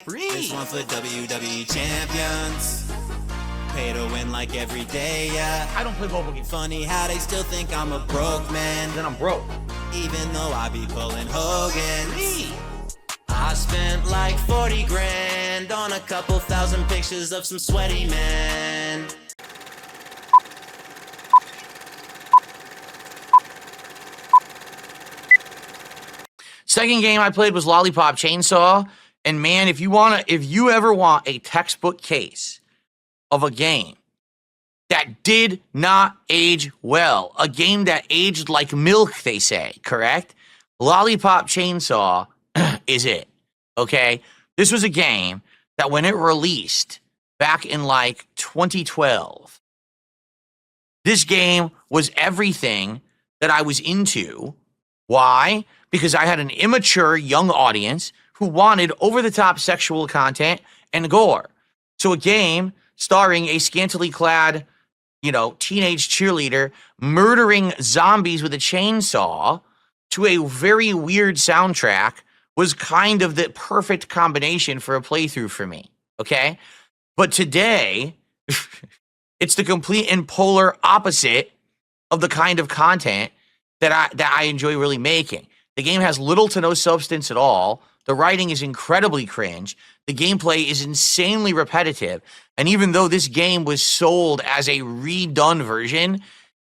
This one for WWE champions. Pay to win like every day, yeah. I don't play mobile games. Funny how they still think I'm a broke man. Then I'm broke. Even though I be pulling Hogan's. I spent like 40 grand on a couple thousand pictures of some sweaty men. Second game I played was Lollipop Chainsaw. And man, if you ever want a textbook case of a game that did not age well, a game that aged like milk, they say, correct? Lollipop Chainsaw is it, okay? This was a game that when it released back in like 2012, this game was everything that I was into. Why? Because I had an immature young audience who wanted over-the-top sexual content and gore. So a game starring a scantily clad, teenage cheerleader murdering zombies with a chainsaw to a very weird soundtrack was kind of the perfect combination for a playthrough for me, okay? But today, it's the complete and polar opposite of the kind of content that I enjoy really making. The game has little to no substance at all. The writing is incredibly cringe. The gameplay is insanely repetitive. And even though this game was sold as a redone version,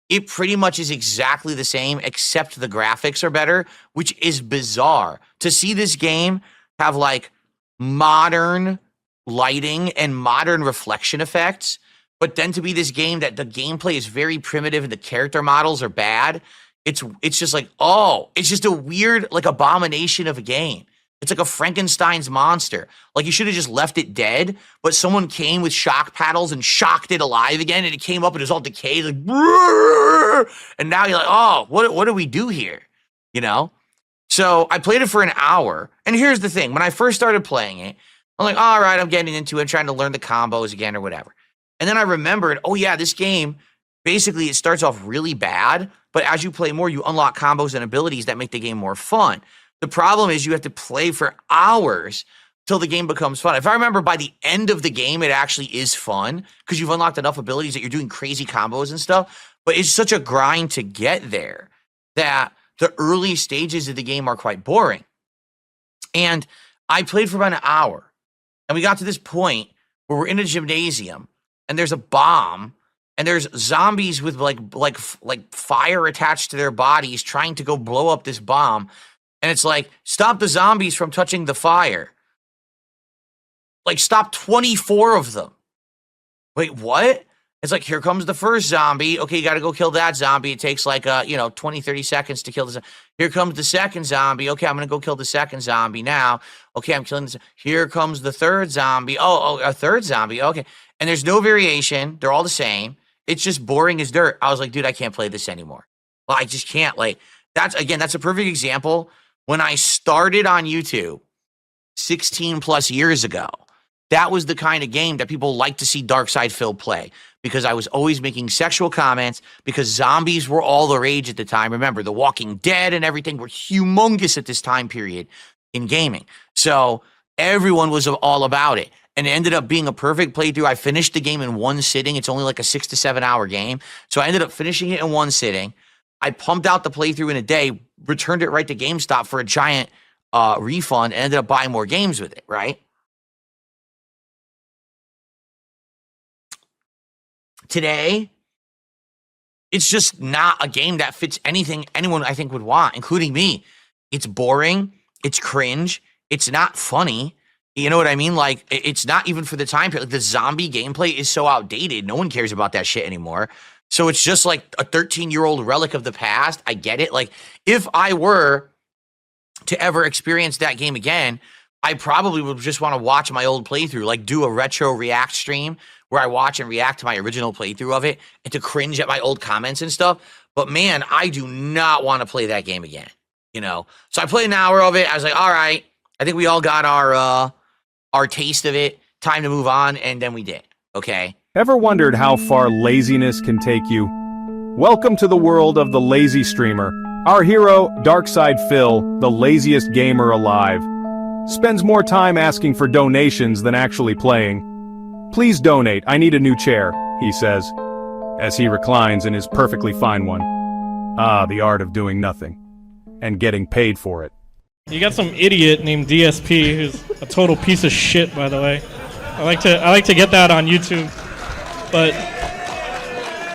it pretty much is exactly the same, except the graphics are better, which is bizarre. To see this game have like modern lighting and modern reflection effects, but then to be this game that the gameplay is very primitive and the character models are bad, it's just like, oh, it's just a weird like abomination of a game. It's like a Frankenstein's monster. Like you should have just left it dead, but someone came with shock paddles and shocked it alive again, and it came up and it was all decayed, like, and now you're like, oh, what do we do here? So I played it for an hour, and here's the thing: when I first started playing it, I'm like, all right, I'm getting into it, trying to learn the combos again or whatever. And then I remembered, oh yeah, this game basically it starts off really bad, but as you play more, you unlock combos and abilities that make the game more fun. The problem is you have to play for hours till the game becomes fun. If I remember, by the end of the game, it actually is fun because you've unlocked enough abilities that you're doing crazy combos and stuff. But it's such a grind to get there that the early stages of the game are quite boring. And I played for about an hour, and we got to this point where we're in a gymnasium, and there's a bomb, and there's zombies with like fire attached to their bodies trying to go blow up this bomb. And it's like, stop the zombies from touching the fire. Like, stop 24 of them. Wait, what? It's like, here comes the first zombie. Okay, you got to go kill that zombie. It takes like, 20, 30 seconds to kill the zombie. Here comes the second zombie. Okay, I'm going to go kill the second zombie now. Okay, I'm killing this. Here comes the third zombie. Oh, a third zombie. Okay. And there's no variation. They're all the same. It's just boring as dirt. I was like, dude, I can't play this anymore. Well, I just can't. Like, that's a perfect example. When I started on YouTube 16 plus years ago, that was the kind of game that people like to see Darkside Phil play because I was always making sexual comments because zombies were all the rage at the time. Remember, The Walking Dead and everything were humongous at this time period in gaming. So everyone was all about it. And it ended up being a perfect playthrough. I finished the game in one sitting. It's only like a 6 to 7 hour game. So I ended up finishing it in one sitting. I pumped out the playthrough in a day, returned it right to GameStop for a giant refund, and ended up buying more games with it, right? Today, it's just not a game that fits anything anyone I think would want, including me. It's boring. It's cringe. It's not funny. You know what I mean? Like, it's not even for the time period. Like, the zombie gameplay is so outdated. No one cares about that shit anymore. So it's just like a 13-year-old relic of the past. I get it. Like, if I were to ever experience that game again, I probably would just want to watch my old playthrough, like do a retro react stream where I watch and react to my original playthrough of it and to cringe at my old comments and stuff. But man, I do not want to play that game again, So I played an hour of it. I was like, all right, I think we all got our taste of it. Time to move on. And then we did. Okay. Ever wondered how far laziness can take you? Welcome to the world of the lazy streamer. Our hero, Darkside Phil, the laziest gamer alive. Spends more time asking for donations than actually playing. Please donate, I need a new chair, he says, as he reclines in his perfectly fine one. Ah, the art of doing nothing. And getting paid for it. You got some idiot named DSP who's a total piece of shit, by the way. I like to get that on YouTube, but